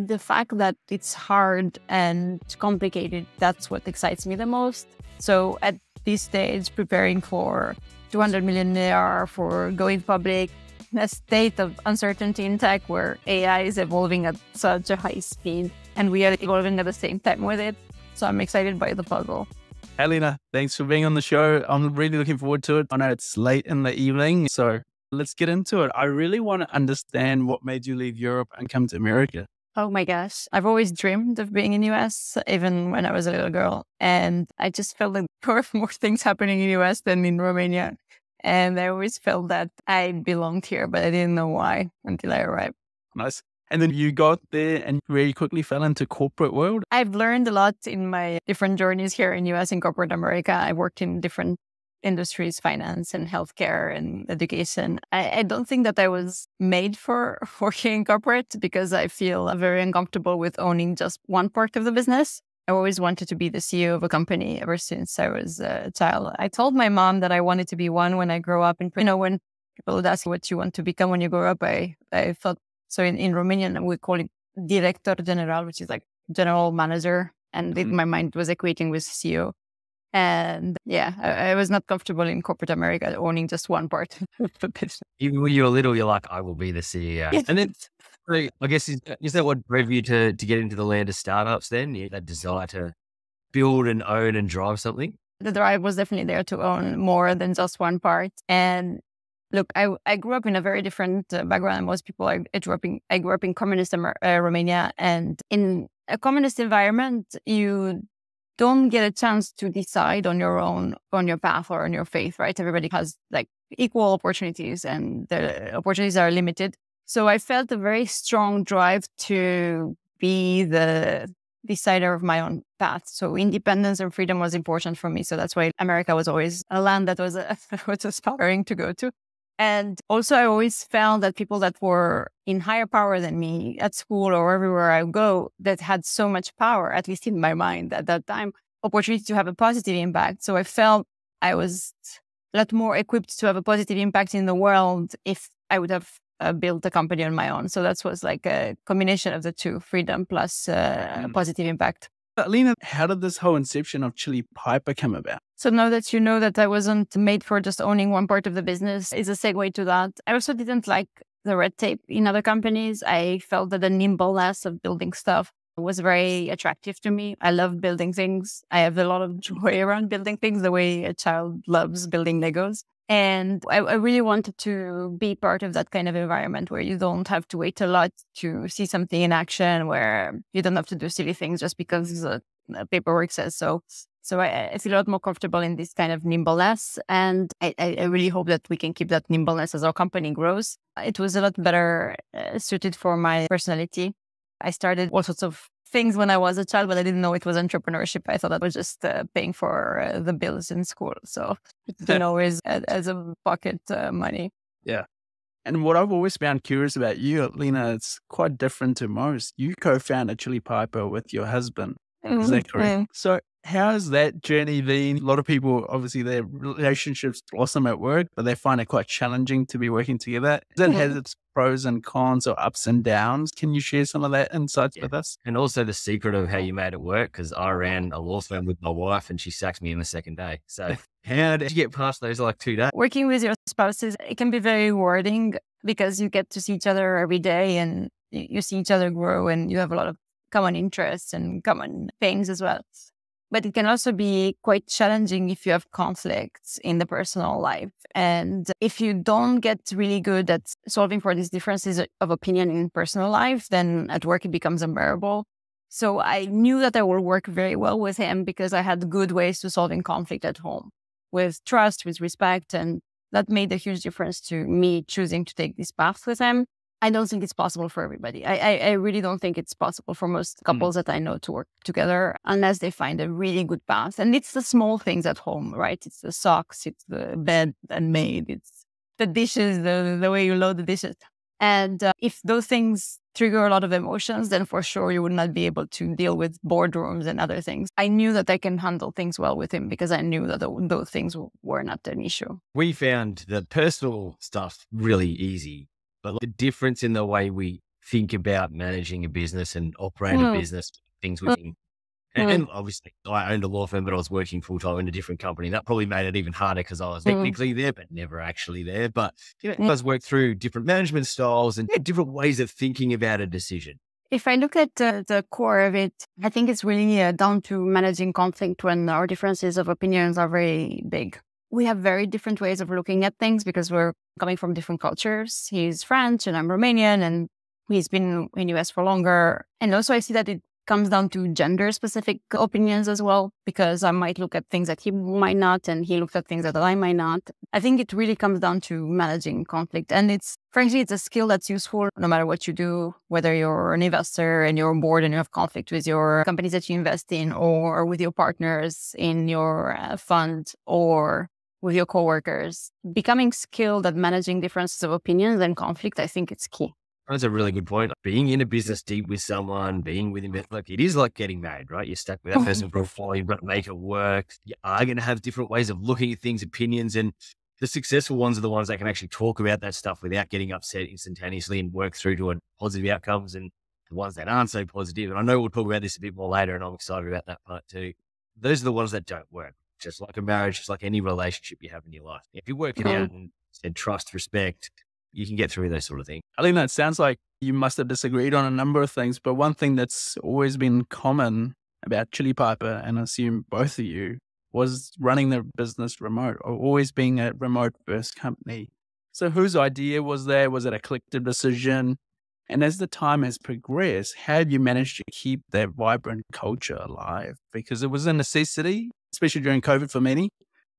the fact that it's hard and complicated, that's what excites me the most. So at this stage, preparing for 200 million ARR, for going public, in a state of uncertainty in tech where AI is evolving at such a high speed and we are evolving at the same time with it. So I'm excited by the puzzle. Hey, Lena, thanks for being on the show. I'm really looking forward to it. I know it's late in the evening, so let's get into it. I really want to understand what made you leave Europe and come to America. Oh my gosh. I've always dreamed of being in the US, even when I was a little girl. And I just felt like there were more things happening in the US than in Romania. And I always felt that I belonged here, but I didn't know why until I arrived. Nice. And then you got there and very quickly fell into corporate world. I've learned a lot in my different journeys here in US and corporate America. I worked in different industries, finance and healthcare and education. I don't think that I was made for working in corporate because I feel very uncomfortable with owning just one part of the business. I always wanted to be the CEO of a company ever since I was a child. I told my mom that I wanted to be one when I grow up. And, when people would ask what you want to become when you grow up, I thought, so in Romanian, we call it director general, which is like general manager. And in my mind, it was equating with CEO. And yeah, I was not comfortable in corporate America owning just one part of the business. Even when you were little, you're like, I will be the CEO. Yeah. And then, I guess, is that what drove you to get into the land of startups then? That desire to build and own and drive something? The drive was definitely there to own more than just one part. And look, I grew up in a very different background than most people. I grew up in communist Romania. And in a communist environment, you don't get a chance to decide on your own, on your path or on your faith, right? Everybody has like equal opportunities and the opportunities are limited. So I felt a very strong drive to be the decider of my own path. So independence and freedom was important for me. So that's why America was always a land that was aspiring to go to. And also I always found that people that were in higher power than me at school or everywhere I go that had so much power, at least in my mind at that time, opportunity to have a positive impact. So I felt I was a lot more equipped to have a positive impact in the world if I would have built a company on my own. So that was like a combination of the two, freedom plus positive impact. Lena, how did this whole inception of Chili Piper come about? So now that you know that I wasn't made for just owning one part of the business is a segue to that. I also didn't like the red tape in other companies. I felt that the nimbleness of building stuff was very attractive to me. I love building things. I have a lot of joy around building things the way a child loves building Legos. And I really wanted to be part of that kind of environment where you don't have to wait a lot to see something in action, where you don't have to do silly things just because the paperwork says so. So I feel a lot more comfortable in this kind of nimbleness. And I really hope that we can keep that nimbleness as our company grows. It was a lot better suited for my personality. I started all sorts of things when I was a child, but I didn't know it was entrepreneurship. I thought that was just paying for the bills in school. So it didn't always as a pocket money. Yeah. And what I've always found curious about you, Lena, it's quite different to most. You co-founded Chili Piper with your husband. Is that correct? So how has that journey been? A lot of people, obviously, their relationships blossom at work, but they find it quite challenging to be working together. That has its pros and cons or ups and downs. Can you share some of that insights with us? And also the secret of how you made it work, because I ran a law firm with my wife and she sacked me in the second day. So how did you get past those 2 days? Working with your spouses, it can be very rewarding because you get to see each other every day and you see each other grow and you have a lot of common interests and common things as well. But it can also be quite challenging if you have conflicts in the personal life. And if you don't get really good at solving for these differences of opinion in personal life, then at work it becomes unbearable. So I knew that I would work very well with him because I had good ways to solving conflict at home with trust, with respect. And that made a huge difference to me choosing to take this path with him. I don't think it's possible for everybody. I really don't think it's possible for most couples that I know to work together unless they find a really good path. And it's the small things at home, right? It's the socks, it's the bed and maid, it's the dishes, the way you load the dishes. And if those things trigger a lot of emotions, then for sure you would not be able to deal with boardrooms and other things. I knew that I can handle things well with him because I knew that those things were not an issue. We found the personal stuff really easy. But the difference in the way we think about managing a business and operate a business, things within. And obviously, I owned a law firm, but I was working full time in a different company. That probably made it even harder because I was technically there, but never actually there. But it does work through different management styles and different ways of thinking about a decision. If I look at the core of it, I think it's really down to managing conflict when our differences of opinions are very big. We have very different ways of looking at things because we're coming from different cultures. He's French and I'm Romanian, and he's been in US for longer. And also I see that it comes down to gender-specific opinions as well, because I might look at things that he might not, and he looks at things that I might not. I think it really comes down to managing conflict. And frankly, it's a skill that's useful no matter what you do, whether you're an investor and you're on board and you have conflict with your companies that you invest in, or with your partners in your fund, or with your coworkers. Becoming skilled at managing differences of opinions and conflict, I think it's key. That's a really good point. Being in a business deep with someone, being with him, like it is like getting married, right? You're stuck with that person for a while. You've got to make it work. You are going to have different ways of looking at things, opinions, and the successful ones are the ones that can actually talk about that stuff without getting upset instantaneously and work through to positive outcomes, and the ones that aren't so positive. And I know we'll talk about this a bit more later, and I'm excited about that part too. Those are the ones that don't work. Just like a marriage, just like any relationship you have in your life. If you work it out and trust, respect, you can get through those sort of things. Alina, it sounds like you must have disagreed on a number of things, but one thing that's always been common about Chili Piper, and I assume both of you, was running the business remote, or always being a remote first company. So whose idea was that? Was it a collective decision? And as the time has progressed, how have you managed to keep that vibrant culture alive? Because it was a necessity, especially during COVID for many,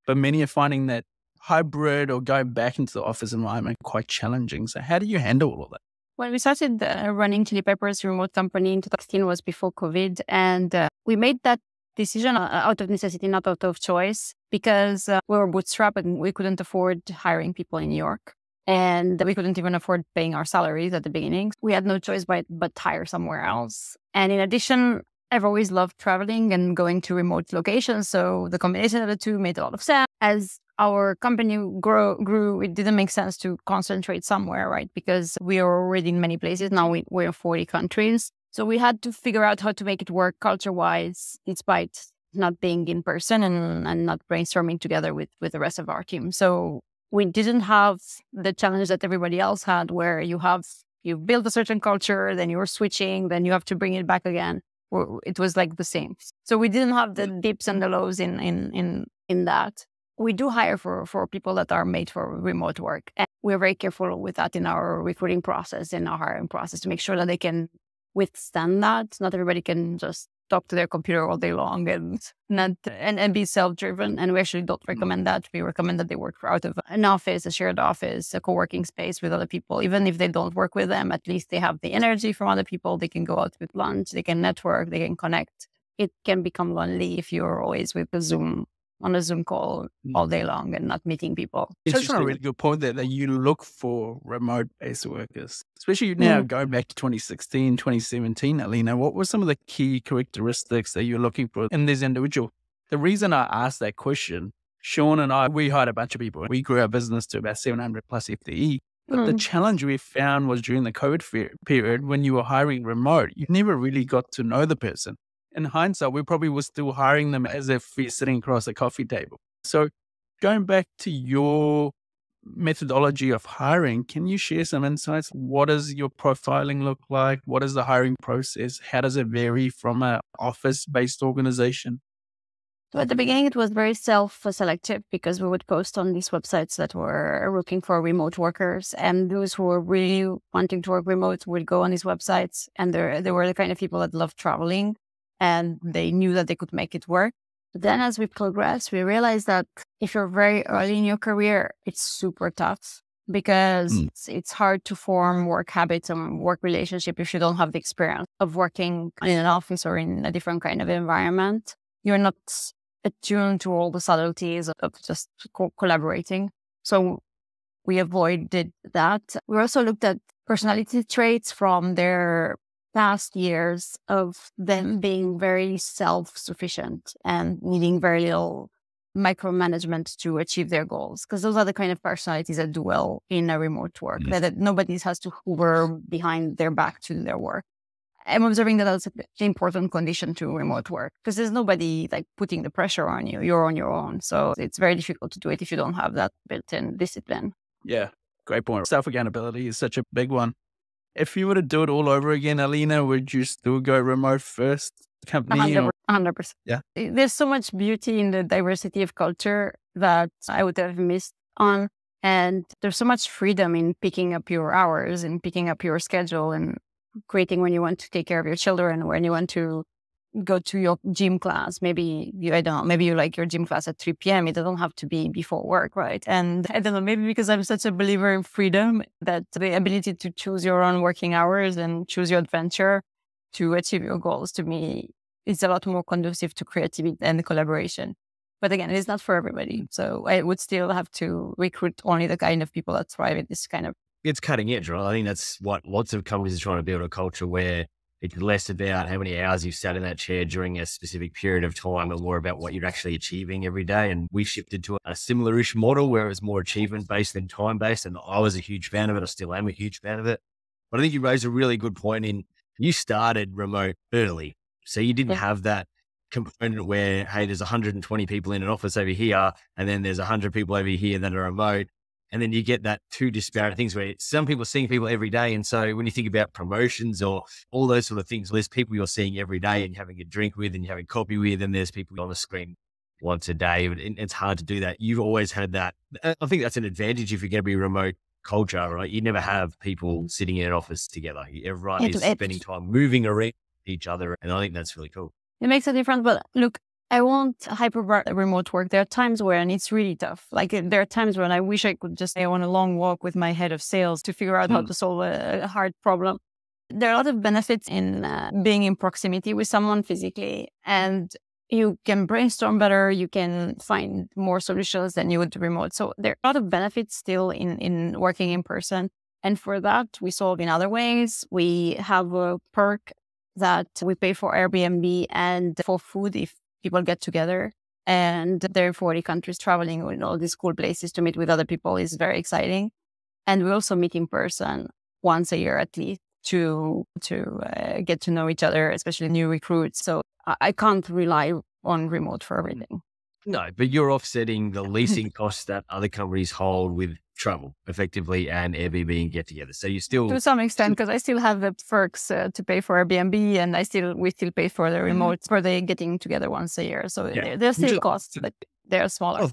but many are finding that hybrid or going back into the office environment quite challenging. So how do you handle all of that? When we started running Chili Piper's remote company in 2016 was before COVID. And we made that decision out of necessity, not out of choice, because we were bootstrapped and we couldn't afford hiring people in New York. And we couldn't even afford paying our salaries at the beginning. We had no choice but hire somewhere else. And in addition, I've always loved traveling and going to remote locations. So the combination of the two made a lot of sense. As our company grew, it didn't make sense to concentrate somewhere, right? Because we are already in many places. Now we're in 40 countries. So we had to figure out how to make it work culture-wise, despite not being in person and not brainstorming together with the rest of our team. So we didn't have the challenge that everybody else had, where you build a certain culture, then you're switching, then you have to bring it back again. It was like the same. So we didn't have the dips and the lows in that. We do hire for people that are made for remote work. And we're very careful with that in our recruiting process and our hiring process to make sure that they can withstand that. Not everybody can just talk to their computer all day long and be self-driven. And we actually don't recommend that. We recommend that they work out of an office, a shared office, a co-working space with other people. Even if they don't work with them, at least they have the energy from other people. They can go out with lunch, they can network, they can connect. It can become lonely if you're always on a Zoom call all day long and not meeting people. It's just a really good point there that you look for remote-based workers, especially now going back to 2016, 2017, Alina. What were some of the key characteristics that you're looking for in this individual? The reason I asked that question, Sean and I, we hired a bunch of people. We grew our business to about 700 plus FTE. But the challenge we found was during the COVID period, when you were hiring remote, you never really got to know the person. In hindsight, we probably were still hiring them as if we're sitting across a coffee table. So going back to your methodology of hiring, can you share some insights? What does your profiling look like? What is the hiring process? How does it vary from an office-based organization? So at the beginning, it was very self-selective because we would post on these websites that were looking for remote workers. And those who were really wanting to work remote would go on these websites. And they were the kind of people that loved traveling. And they knew that they could make it work. But then as we progressed, we realized that if you're very early in your career, it's super tough because it's hard to form work habits and work relationship if you don't have the experience of working in an office or in a different kind of environment. You're not attuned to all the subtleties of just collaborating. So we avoided that. We also looked at personality traits from their past years of them being very self-sufficient and needing very little micromanagement to achieve their goals, because those are the kind of personalities that do well in a remote work, that nobody has to hover behind their back to do their work. I'm observing that that's an important condition to remote work, because there's nobody like putting the pressure on you. You're on your own. So it's very difficult to do it if you don't have that built-in discipline. Yeah, great point. Self-accountability is such a big one. If you were to do it all over again, Alina, would you still go remote first company? 100%. Yeah. There's so much beauty in the diversity of culture that I would have missed on. And there's so much freedom in picking up your hours and picking up your schedule and creating when you want to take care of your children, when you want to go to your gym class. Maybe you like your gym class at 3 p.m. It doesn't have to be before work, right? And I don't know, maybe because I'm such a believer in freedom, that the ability to choose your own working hours and choose your adventure to achieve your goals, to me, is a lot more conducive to creativity and collaboration. But again, it's not for everybody. So I would still have to recruit only the kind of people that thrive in this kind of. It's cutting edge, right? I think that's what lots of companies are trying to build, a culture where it's less about how many hours you've sat in that chair during a specific period of time and more about what you're actually achieving every day. And we shifted to a similar-ish model where it was more achievement-based than time-based. And I was a huge fan of it. I still am a huge fan of it. But I think you raised a really good point in, you started remote early. So you didn't have that component where, hey, there's 120 people in an office over here, and then there's 100 people over here that are remote. And then you get that two disparate things where some people are seeing people every day. And so when you think about promotions or all those sort of things, there's people you're seeing every day and you're having a drink with and you're having coffee with, and there's people on the screen once a day. It's hard to do that. You've always had that. I think that's an advantage if you're going to be remote culture, right? You never have people sitting in an office together. Everyone is spending time moving around each other. And I think that's really cool. It makes a difference. But look, I want remote work. There are times when it's really tough. Like there are times when I wish I could just go on a long walk with my head of sales to figure out how to solve a hard problem. There are a lot of benefits in being in proximity with someone physically, and you can brainstorm better. You can find more solutions than you would remote. So there are a lot of benefits still in working in person. And for that, we solve in other ways. We have a perk that we pay for Airbnb and for food if people get together, and there are 40 countries traveling in all these cool places to meet with other people is very exciting. And we also meet in person once a year at least to get to know each other, especially new recruits. So I can't rely on remote for everything. No, but you're offsetting the leasing costs that other companies hold with travel effectively and Airbnb and get together. So you still, to some extent, because I still have the perks to pay for Airbnb, and we still pay for the remote for the getting together once a year. So there's still costs, but they're smaller.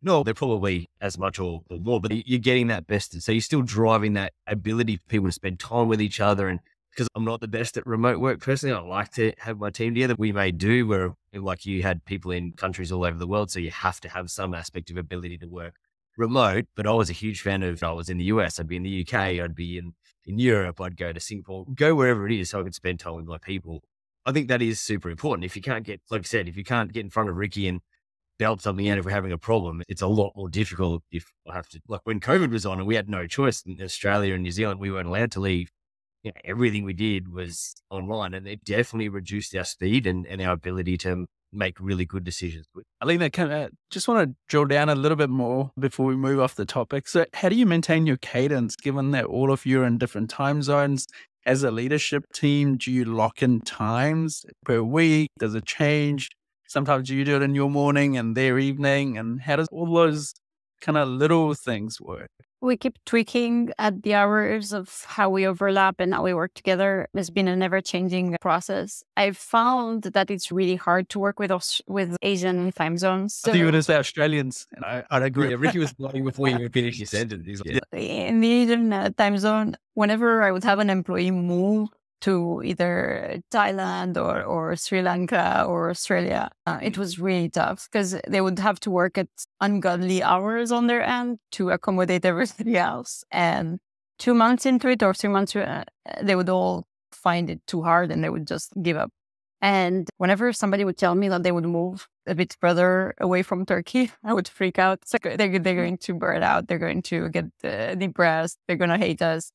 No, they're probably as much or more, but you're getting that best. So you're still driving that ability for people to spend time with each other. And because I'm not the best at remote work personally, I like to have my team together. We may do where, like, you had people in countries all over the world, so you have to have some aspect of ability to work remote. But I was a huge fan of, I was in the US, I'd be in the UK, I'd be in Europe, I'd go to Singapore, go wherever it is so I could spend time with my people. I think that is super important. If you can't get, like I said, if you can't get in front of Ricky and belt something out if we're having a problem, it's a lot more difficult if I have to, like when COVID was on and we had no choice in Australia and New Zealand, we weren't allowed to leave. Everything we did was online, and it definitely reduced our speed and our ability to make really good decisions. Alina, just want to drill down a little bit more before we move off the topic. So how do you maintain your cadence, given that all of you are in different time zones? As a leadership team, do you lock in times per week? Does it change? Sometimes you do it in your morning and their evening. And how does all those kind of little things work? We keep tweaking at the hours of how we overlap and how we work together. It's been a never-changing process. I've found that it's really hard to work with Asian time zones. So, I think it was the Australians, and I'd agree. Yeah, Ricky was lying before you even finished your sentence. In the Asian time zone, whenever I would have an employee move to either Thailand or Sri Lanka or Australia, it was really tough because they would have to work at ungodly hours on their end to accommodate everybody else. And 2 months into it or 3 months, they would all find it too hard and they would just give up. And whenever somebody would tell me that they would move a bit further away from Turkey, I would freak out. It's like they're going to burn out. They're going to get depressed. They're going to hate us.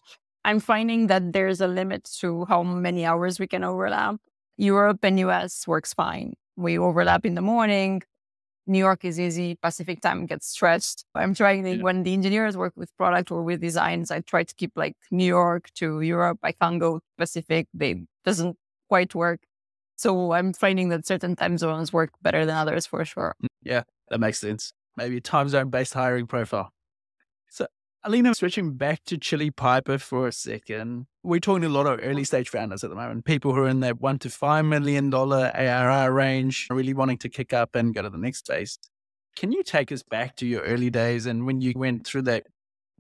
I'm finding that there's a limit to how many hours we can overlap. Europe and US works fine. We overlap in the morning. New York is easy, Pacific time gets stretched. I'm trying when the engineers work with product or with designs, I try to keep like New York to Europe. I can't go Pacific. They doesn't quite work. So I'm finding that certain time zones work better than others for sure. Yeah, that makes sense. Maybe a time zone based hiring profile. So Alina, switching back to Chili Piper for a second, we're talking to a lot of early stage founders at the moment, people who are in that $1 to $5 million ARR range, really wanting to kick up and go to the next phase. Can you take us back to your early days and when you went through that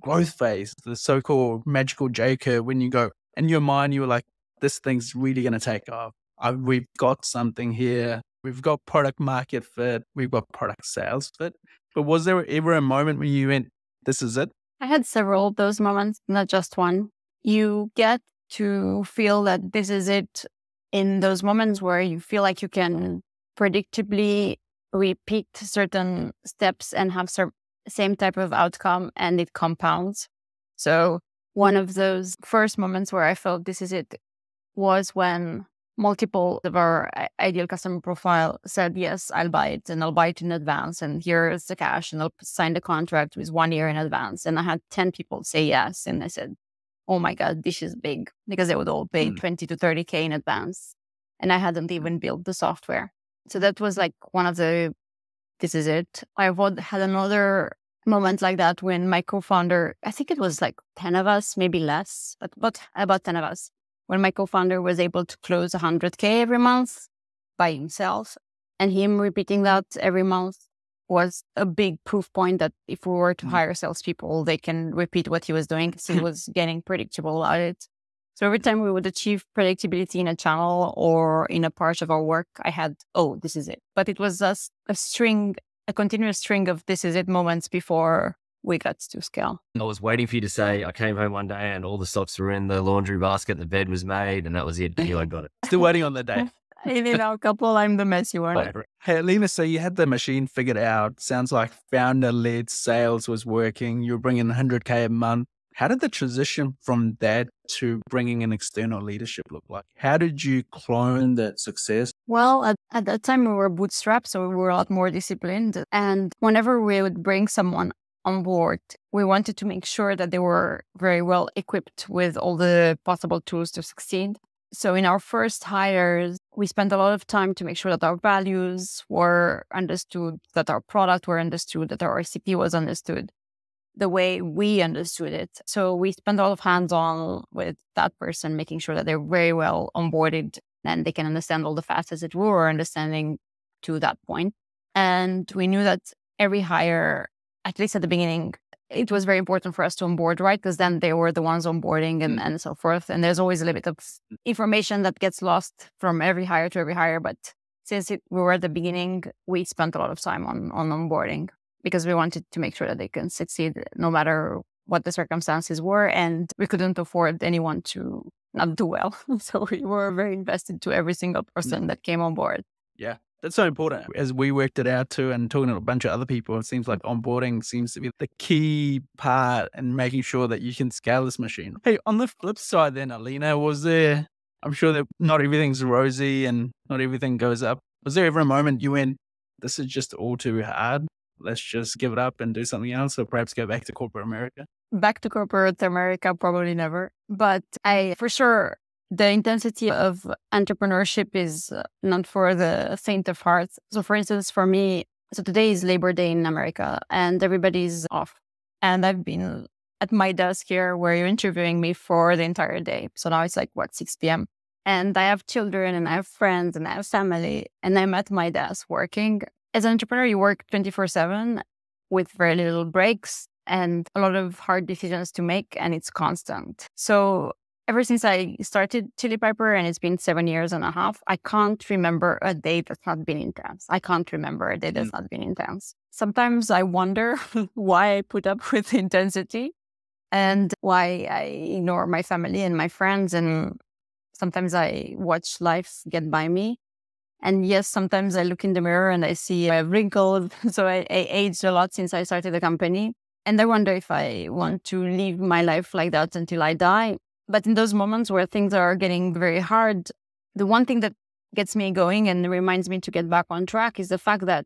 growth phase, the so-called magical J curve, when you go, in your mind, you were like, this thing's really going to take off. We've got something here. We've got product market fit. We've got product sales fit. But was there ever a moment when you went, this is it? I had several of those moments, not just one. You get to feel that this is it in those moments where you feel like you can predictably repeat certain steps and have same type of outcome, and it compounds. So one of those first moments where I felt this is it was when multiple of our ideal customer profile said, yes, I'll buy it and I'll buy it in advance. And here's the cash and I'll sign the contract with 1 year in advance. And I had 10 people say yes. And I said, oh my God, this is big, because they would all pay 20 to 30K in advance. And I hadn't even built the software. So that was like one of the, this is it. I had another moment like that when my co-founder, I think it was like 10 of us, maybe less, but about 10 of us. When my co-founder was able to close 100K every month by himself, and him repeating that every month was a big proof point that if we were to hire salespeople, they can repeat what he was doing because he was getting predictable at it. So every time we would achieve predictability in a channel or in a part of our work, I had, oh, this is it. But it was just a continuous string of this is it moments before we got to scale. I was waiting for you to say, I came home one day and all the socks were in the laundry basket, the bed was made, and that was it. I got it. Still waiting on the day. In our couple, I'm the messy one. Hey, Alina, so you had the machine figured out. Sounds like founder-led sales was working. You're bringing 100K a month. How did the transition from that to bringing in external leadership look like? How did you clone that success? Well, at that time, we were bootstrapped, so we were a lot more disciplined. And whenever we would bring someone on board, we wanted to make sure that they were very well equipped with all the possible tools to succeed. So in our first hires, we spent a lot of time to make sure that our values were understood, that our product were understood, that our recipe was understood the way we understood it. So we spent a lot of hands-on with that person, making sure that they're very well onboarded and they can understand all the facets that we were understanding to that point. And we knew that every hire, at least at the beginning, it was very important for us to onboard, right? Because then they were the ones onboarding and so forth. And there's always a little bit of information that gets lost from every hire to every hire. But since we were at the beginning, we spent a lot of time on onboarding because we wanted to make sure that they can succeed no matter what the circumstances were. And we couldn't afford anyone to not do well. So we were very invested to every single person that came on board. Yeah. That's so important. As we worked it out too and talking to a bunch of other people, it seems like onboarding seems to be the key part in making sure that you can scale this machine. Hey, on the flip side then, Alina, I'm sure that not everything's rosy and not everything goes up. Was there ever a moment you went, this is just all too hard? Let's just give it up and do something else, or perhaps go back to corporate America? Back to corporate America, probably never. But for sure, the intensity of entrepreneurship is not for the faint of heart. So for instance, for me, so today is Labor Day in America and everybody's off. And I've been at my desk here where you're interviewing me for the entire day. So now it's like, 6 p.m. And I have children and I have friends and I have family. And I'm at my desk working. As an entrepreneur, you work 24/7 with very little breaks and a lot of hard decisions to make. And it's constant. So ever since I started Chili Piper, and it's been 7.5 years, I can't remember a day that's not been intense. I can't remember a day that's not been intense. Sometimes I wonder why I put up with intensity and why I ignore my family and my friends. And sometimes I watch life get by me. And yes, sometimes I look in the mirror and I see I've wrinkled. So I aged a lot since I started the company. And I wonder if I want to live my life like that until I die. But in those moments where things are getting very hard, the one thing that gets me going and reminds me to get back on track is the fact that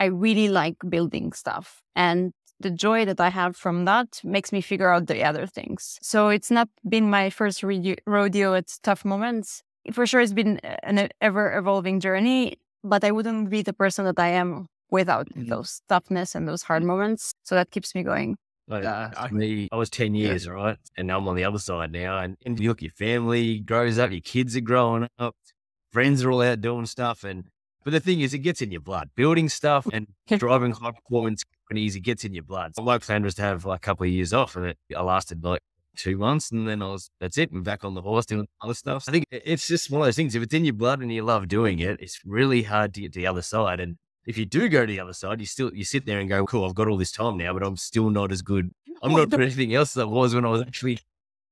I really like building stuff. And the joy that I have from that makes me figure out the other things. So it's not been my first rodeo at tough moments. For sure, it's been an ever evolving journey, but I wouldn't be the person that I am without those toughness and those hard moments. So that keeps me going. Like, I was 10 years, right? And now I'm on the other side now. And you look, your family grows up, your kids are growing up, friends are all out doing stuff. But the thing is, it gets in your blood. Building stuff and driving high performance companies, it gets in your blood. So my plan was to have like a couple of years off, and I lasted like 2 months, and then that's it. I'm back on the horse doing other stuff. I think it's just one of those things. If it's in your blood and you love doing it, it's really hard to get to the other side. And if you do go to the other side, you sit there and go, cool, I've got all this time now, but I'm still not as good. I'm not for anything else that I was when I was actually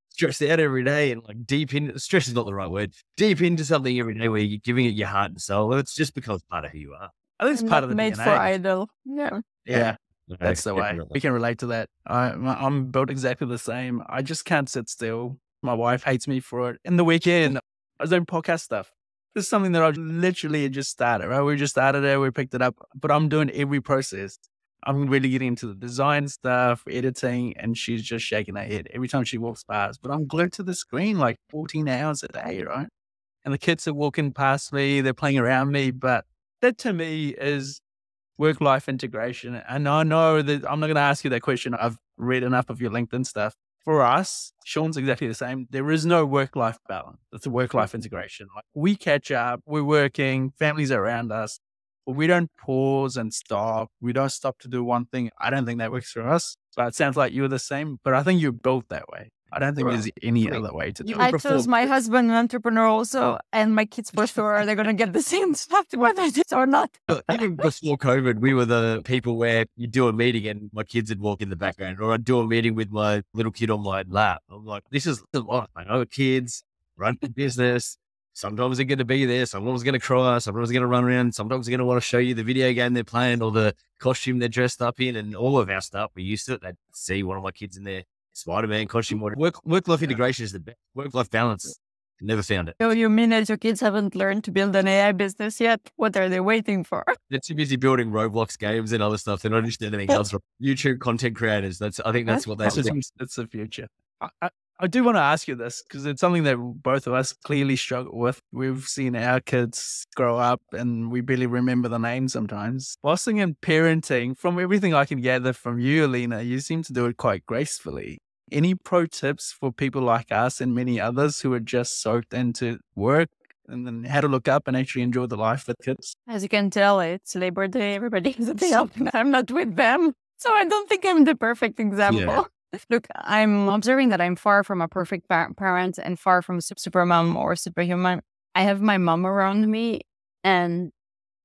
stressed out every day and like stress is not the right word, deep into something every day where you're giving it your heart and soul. It's just becomes part of who you are. I think it's part of the made DNA. for idle. Yeah. That's the way. We can relate to that. I'm built exactly the same. I just can't sit still. My wife hates me for it. In the weekend, I was doing podcast stuff. This is something that I literally just started, right? We just started it, we picked it up, but I'm doing every process. I'm really getting into the design stuff, editing, and she's just shaking her head every time she walks past. But I'm glued to the screen like 14 hours a day, right? And the kids are walking past me, they're playing around me, but that to me is work-life integration. And I know that I'm not going to ask you that question. I've read enough of your LinkedIn stuff. For us, Sean's exactly the same. There is no work-life balance. It's a work-life integration. Like we catch up, we're working, families are around us, but we don't pause and stop. We don't stop to do one thing. I don't think that works for us. But it sounds like you're the same, but I think you're built that way. I don't think there's any other way to do it. I chose my husband an entrepreneur also, and my kids for sure are they going to get the same stuff whether it is or not. Even before COVID, we were the people where you do a meeting and my kids would walk in the background, or I'd do a meeting with my little kid on my lap. I'm like, this is the life. I know kids, run a business. Sometimes they're going to be there. Sometimes they're going to cry. Sometimes they're going to run around. Sometimes they're going to want to show you the video game they're playing or the costume they're dressed up in, and all of our stuff. We used to it. They'd see one of my kids in there. Spider-Man costume. Work-life integration is the best. Work-life balance. Never found it. So you mean that your kids haven't learned to build an AI business yet? What are they waiting for? They're too busy building Roblox games and other stuff. They're not interested in anything else from YouTube content creators. I think that's what that's the future. I do want to ask you this because it's something that both of us clearly struggle with. We've seen our kids grow up and we barely remember the names sometimes. Bossing and parenting, from everything I can gather from you, Alina, you seem to do it quite gracefully. Any pro tips for people like us and many others who are just soaked into work and then how to look up and actually enjoy the life with kids? As you can tell, it's Labor Day. Everybody has a day off. I'm not with them. So I don't think I'm the perfect example. Yeah. Look, I'm observing that I'm far from a perfect parent and far from super mom or superhuman. I have my mom around me, and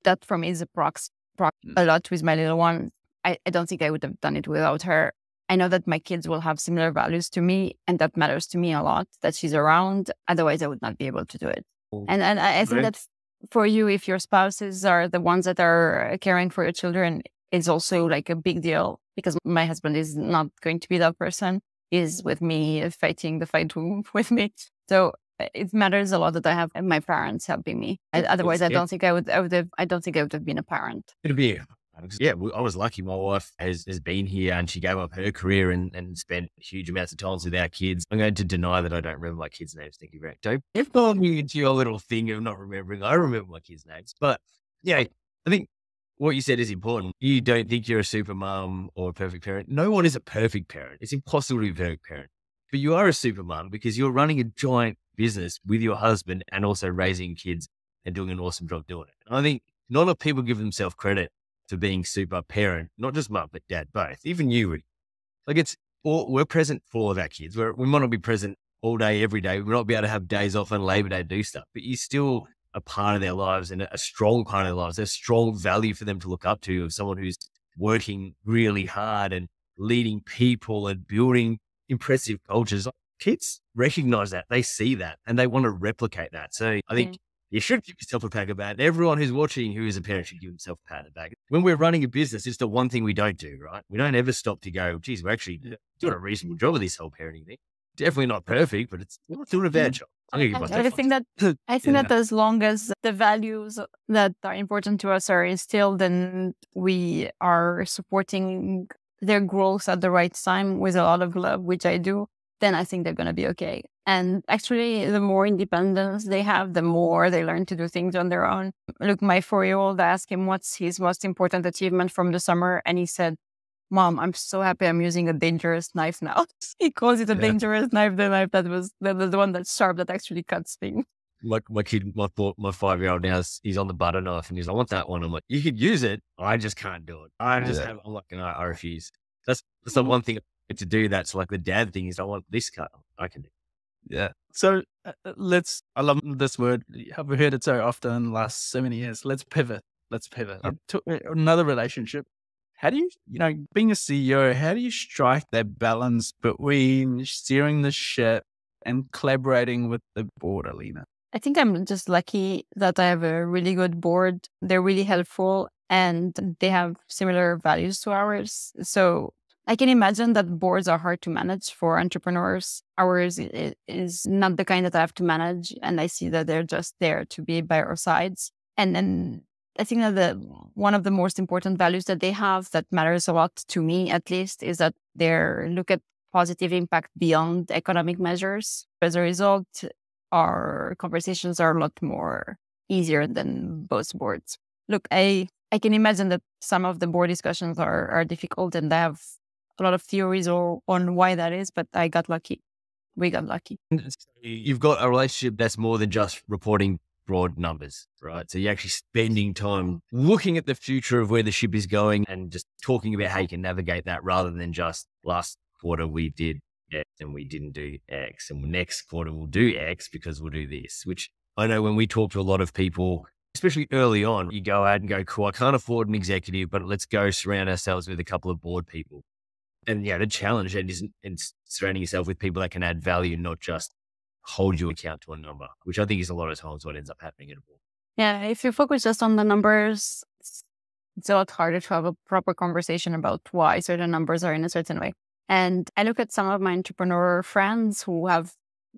that for me is a lot with my little one. I don't think I would have done it without her. I know that my kids will have similar values to me, and that matters to me a lot, that she's around. Otherwise, I would not be able to do it. And I think that's for you, if your spouses are the ones that are caring for your children, it's also like a big deal, because my husband is not going to be that person. He's with me, fighting the fight with me. So it matters a lot that I have my parents helping me. Otherwise, I don't think I would have been a parent. It'd be, yeah, I was lucky. My wife has been here and she gave up her career and spent huge amounts of time with our kids. I'm going to deny that I don't remember my kids' names. Thank you very much. Don't follow me into your little thing of not remembering. I remember my kids' names. But yeah, I think what you said is important. You don't think you're a super mom or a perfect parent. No one is a perfect parent. It's impossible to be a perfect parent. But you are a super mom because you're running a giant business with your husband and also raising kids and doing an awesome job doing it. And I think not a lot of people give themselves credit for being super parent, not just mum, but dad, both. Even you, like we're present for all of our kids. We might not be present all day, every day. We might not be able to have days off on Labor Day to do stuff, but you still a part of their lives and a strong part of their lives. There's strong value for them to look up to of someone who's working really hard and leading people and building impressive cultures. Kids recognize that, they see that, and they want to replicate that. So I think you should give yourself a pat on the back. Everyone who's watching who is a parent should give themselves a pat on the back. When we're running a business, it's the one thing we don't do, right? We don't ever stop to go, geez, we're actually doing a reasonable job of this whole parenting thing. definitely not perfect, but it's not doing a bad job. I think that as long as the values that are important to us are instilled and we are supporting their growth at the right time with a lot of love, which I do, then I think they're going to be okay. And actually, the more independence they have, the more they learn to do things on their own. Look, my 4-year-old, I asked him what's his most important achievement from the summer. And he said, Mom, I'm so happy I'm using a dangerous knife now. He calls it a dangerous knife, the knife that was the one that's sharp, that actually cuts things. My kid, my 5-year-old now, he's on the butter knife and he's like, I want that one. I'm like, you could use it. I just can't do it. I'm like, no, I refuse. That's the one thing to do. That's like the dad thing is I want this cut. I can do it. Yeah. So I love this word. I've heard it so often in the last so many years. Let's pivot. To another relationship. How do you, being a CEO, how do you strike that balance between steering the ship and collaborating with the board, Alina? I think I'm just lucky that I have a really good board. They're really helpful and they have similar values to ours. So I can imagine that boards are hard to manage for entrepreneurs. Ours is not the kind that I have to manage. And I see that they're just there to be by our sides. And then I think that one of the most important values that they have that matters a lot to me, at least, is that they look at positive impact beyond economic measures. As a result, our conversations are a lot more easier than most boards. Look, I can imagine that some of the board discussions are difficult and they have a lot of theories on why that is, but I got lucky. We got lucky. You've got a relationship that's more than just reporting broad numbers, right? So you're actually spending time looking at the future of where the ship is going and just talking about how you can navigate that rather than just last quarter we did X and we didn't do X and next quarter we'll do X because we'll do this, which I know when we talk to a lot of people, especially early on, you go out and go, cool, I can't afford an executive, but let's go surround ourselves with a couple of board people. And the challenge is surrounding yourself with people that can add value, not just hold you account to a number, which I think is a lot of times what ends up happening at a board. Yeah, if you focus just on the numbers, it's a lot harder to have a proper conversation about why certain numbers are in a certain way. And I look at some of my entrepreneur friends who have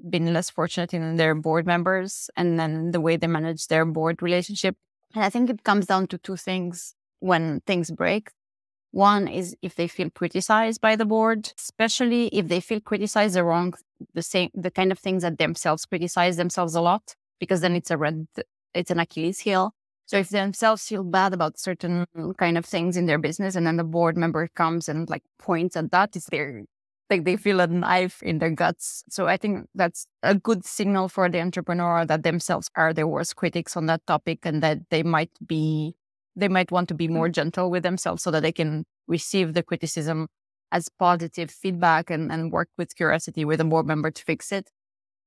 been less fortunate in their board members and then the way they manage their board relationship. And I think it comes down to two things when things break. One is if they feel criticized by the board, especially if they feel criticized the kind of things that themselves criticize themselves a lot, because then it's an Achilles heel. So if they themselves feel bad about certain kind of things in their business and then the board member comes and points at that, they feel a knife in their guts. So I think that's a good signal for the entrepreneur that themselves are their worst critics on that topic and that they might want to be more gentle with themselves so that they can receive the criticism as positive feedback and work with curiosity with a board member to fix it.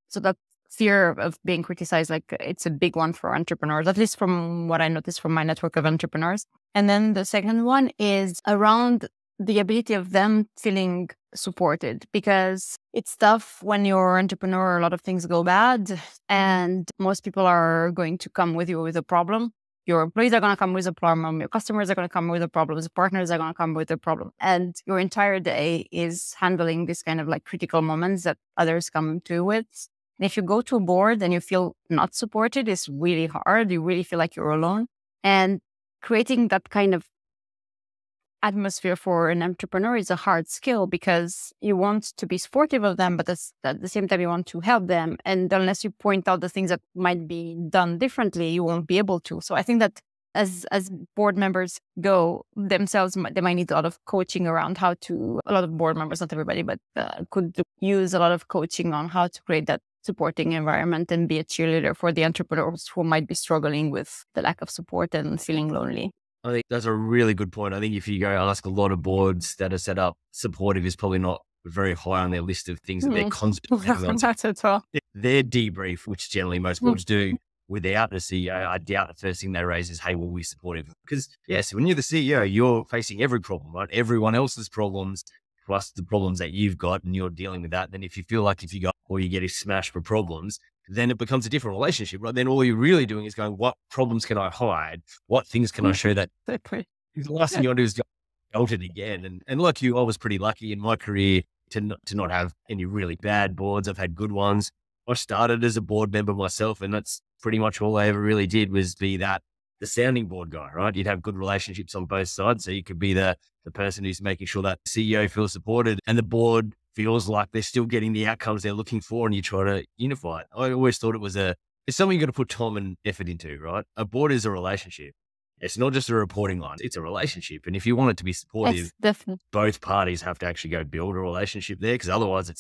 So that fear of being criticized, it's a big one for entrepreneurs, at least from what I noticed from my network of entrepreneurs. And then the second one is around the ability of them feeling supported, because it's tough when you're an entrepreneur, a lot of things go bad and most people are going to come with you with a problem. Your employees are going to come with a problem. Your customers are going to come with a problem. Your partners are going to come with a problem. And your entire day is handling this kind of critical moments that others come to you with. And if you go to a board and you feel not supported, it's really hard. You really feel like you're alone. And creating that kind of atmosphere for an entrepreneur is a hard skill because you want to be supportive of them, but at the same time, you want to help them. And unless you point out the things that might be done differently, you won't be able to. So I think that as board members go themselves, they might need a lot of coaching around a lot of board members, not everybody, but could use a lot of coaching on how to create that supporting environment and be a cheerleader for the entrepreneurs who might be struggling with the lack of support and feeling lonely. I think that's a really good point. I think if you go ask a lot of boards that are set up, supportive is probably not very high on their list of things that they're constantly on. That's at all. Their debrief, which generally most boards do without a CEO, I doubt the first thing they raise is, hey, well, we're supportive. Because yes, when you're the CEO, you're facing every problem, right? Everyone else's problems plus the problems that you've got and you're dealing with that. Then if you feel like if you go or you get smashed for problems, then it becomes a different relationship, right? Then all you're really doing is going, what problems can I hide? What things can I show that? The last thing you want to do is go out it again. And like you, I was pretty lucky in my career to not have any really bad boards. I've had good ones. I started as a board member myself, and that's pretty much all I ever really did was be the sounding board guy, right? You'd have good relationships on both sides. So you could be the person who's making sure that CEO feels supported and the board feels like they're still getting the outcomes they're looking for, and you try to unify it. I always thought it's something you got to put time and effort into, right? A board is a relationship. It's not just a reporting line. It's a relationship. And if you want it to be supportive, both parties have to actually go build a relationship there, because otherwise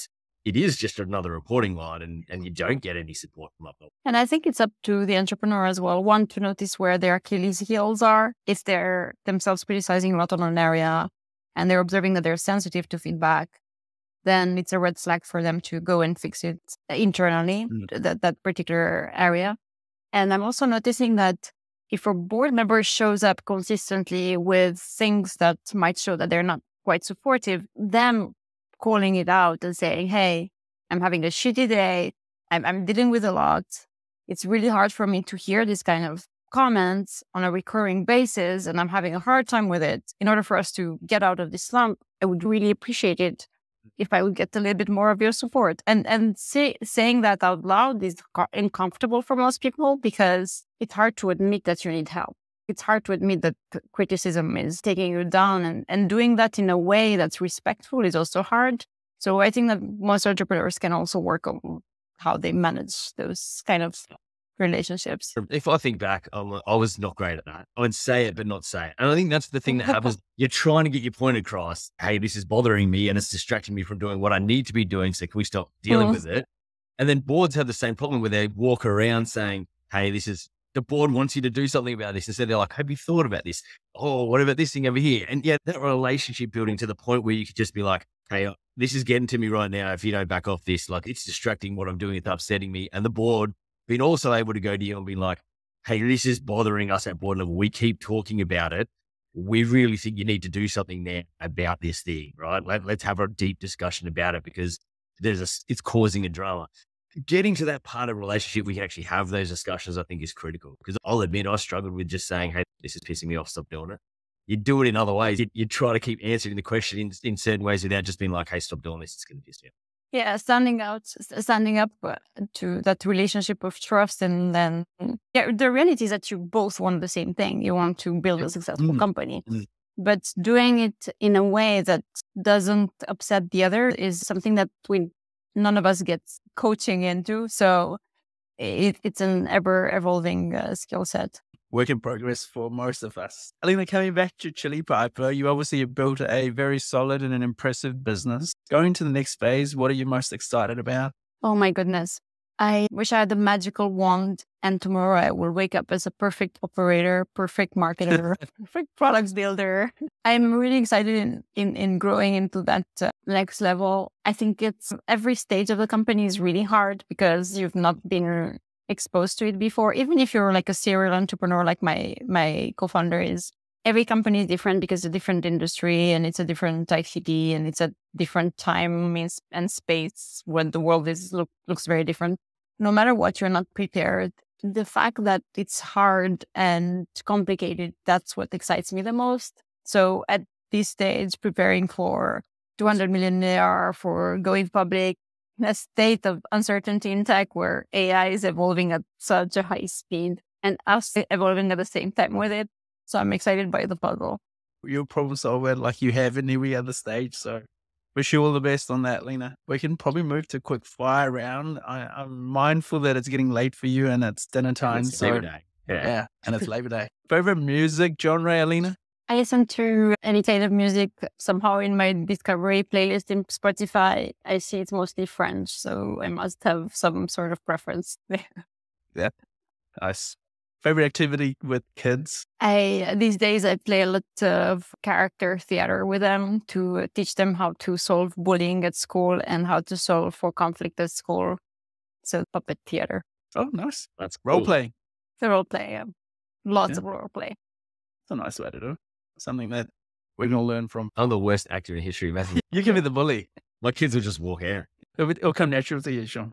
it is just another reporting line and you don't get any support from up top. And I think it's up to the entrepreneur as well. One, to notice where their Achilles heels are. If they're themselves criticizing a lot on an area and they're observing that they're sensitive to feedback, then it's a red flag for them to go and fix it internally, that particular area. And I'm also noticing that if a board member shows up consistently with things that might show that they're not quite supportive, them calling it out and saying, hey, I'm having a shitty day. I'm dealing with a lot. It's really hard for me to hear this kind of comments on a recurring basis, and I'm having a hard time with it. In order for us to get out of this slump, I would really appreciate it if I would get a little bit more of your support. And saying that out loud is uncomfortable for most people because it's hard to admit that you need help. It's hard to admit that criticism is taking you down, and doing that in a way that's respectful is also hard. So I think that most entrepreneurs can also work on how they manage those kind of relationships. If I think back, I was not great at that. I would say it, but not say it. And I think that's the thing that happens. You're trying to get your point across. Hey, this is bothering me and it's distracting me from doing what I need to be doing. So can we stop dealing with it? And then boards have the same problem where they walk around saying, hey, the board wants you to do something about this. Instead, they're like, have you thought about this? Oh, what about this thing over here? And yeah, that relationship building to the point where you could just be like, hey, this is getting to me right now. If you don't back off this, like it's distracting what I'm doing. It's upsetting me. And the board being also able to go to you and be like, hey, this is bothering us at board level. We keep talking about it. We really think you need to do something there about this thing, right? Let's have a deep discussion about it because it's causing a drama. Getting to that part of relationship, we can actually have those discussions, I think is critical. Because I'll admit I struggled with just saying, hey, this is pissing me off, stop doing it. You do it in other ways. You try to keep answering the question in certain ways without just being like, hey, stop doing this, it's going to piss me off. Yeah, standing up to that relationship of trust. And then, the reality is that you both want the same thing. You want to build a successful company. But doing it in a way that doesn't upset the other is something that none of us gets coaching into. So it's an ever-evolving skill set. Work in progress for most of us. Alina, coming back to Chili Piper, you obviously have built a very solid and an impressive business. Going to the next phase, what are you most excited about? Oh my goodness. I wish I had a magical wand and tomorrow I will wake up as a perfect operator, perfect marketer, perfect product builder. I'm really excited in growing into that next level. I think every stage of the company is really hard because you've not been exposed to it before. Even if you're like a serial entrepreneur, like my co-founder is, every company is different because it's a different industry and it's a different ICT and it's a different time and space when the world looks very different. No matter what, you're not prepared. The fact that it's hard and complicated, that's what excites me the most. So at this stage, preparing for 200 million ARR, for going public, a state of uncertainty in tech where AI is evolving at such a high speed and us evolving at the same time with it. So I'm excited by the puzzle. You're a problem solver like you have in every other stage. So wish you all the best on that, Lena. We can probably move to a quick fire round. I'm mindful that it's getting late for you and it's dinner time. It's Labor Day. Yeah, and it's Labor Day. Favorite music genre, Alina? I listen to any kind of music somehow in my discovery playlist in Spotify. I see it's mostly French, so I must have some sort of preference there. Yeah, nice. Favorite activity with kids? These days I play a lot of character theater with them to teach them how to solve bullying at school and how to solve for conflict at school. So puppet theater. Oh, nice. That's cool. Role play. The role play, yeah. Lots of role play. It's a nice way to do it. Something that we can all learn from. I'm the worst actor in history. You can be the bully. My kids will just walk out. It'll come natural to you, Sean.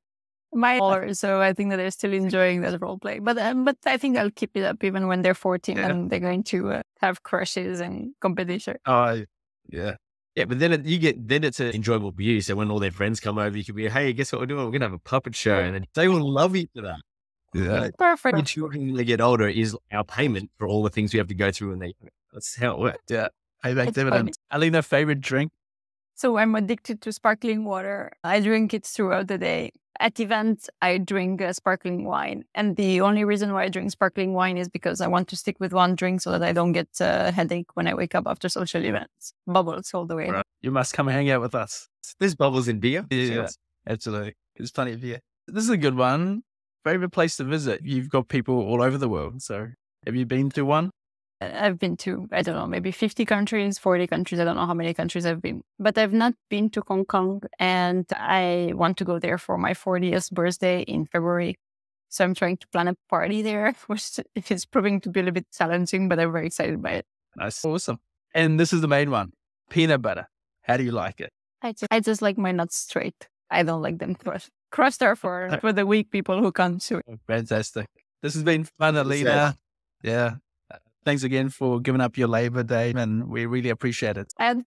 So I think that they're still enjoying that role play. But I think I'll keep it up even when they're 14 and they're going to have crushes and competition. Oh, yeah. Yeah, but then it's an enjoyable view. So when all their friends come over, you can be, hey, guess what we're doing? We're going to have a puppet show. And then they will love you for that. Yeah. Perfect. Your children, when they get older, is our payment for all the things we have to go through. And that's how it works. Yeah. Payback It's dividends. Alina, favorite drink? So I'm addicted to sparkling water. I drink it throughout the day. At events, I drink sparkling wine. And the only reason why I drink sparkling wine is because I want to stick with one drink so that I don't get a headache when I wake up after social events. Bubbles all the way. Right. You must come and hang out with us. There's bubbles in beer. Yeah, absolutely. There's plenty of beer. This is a good one. Favorite place to visit? You've got people all over the world. So have you been to one? I've been to, I don't know, maybe 50 countries, 40 countries. I don't know how many countries I've been. But I've not been to Hong Kong. And I want to go there for my 40th birthday in February. So I'm trying to plan a party there, which is proving to be a little bit challenging, but I'm very excited by it. Nice. Awesome. And this is the main one. Peanut butter. How do you like it? I just like my nuts straight. I don't like them crushed. Crushed are for the weak people who can't chew it. Fantastic. This has been fun, Alina. Yeah. Thanks again for giving up your Labor Day, and we really appreciate it. I had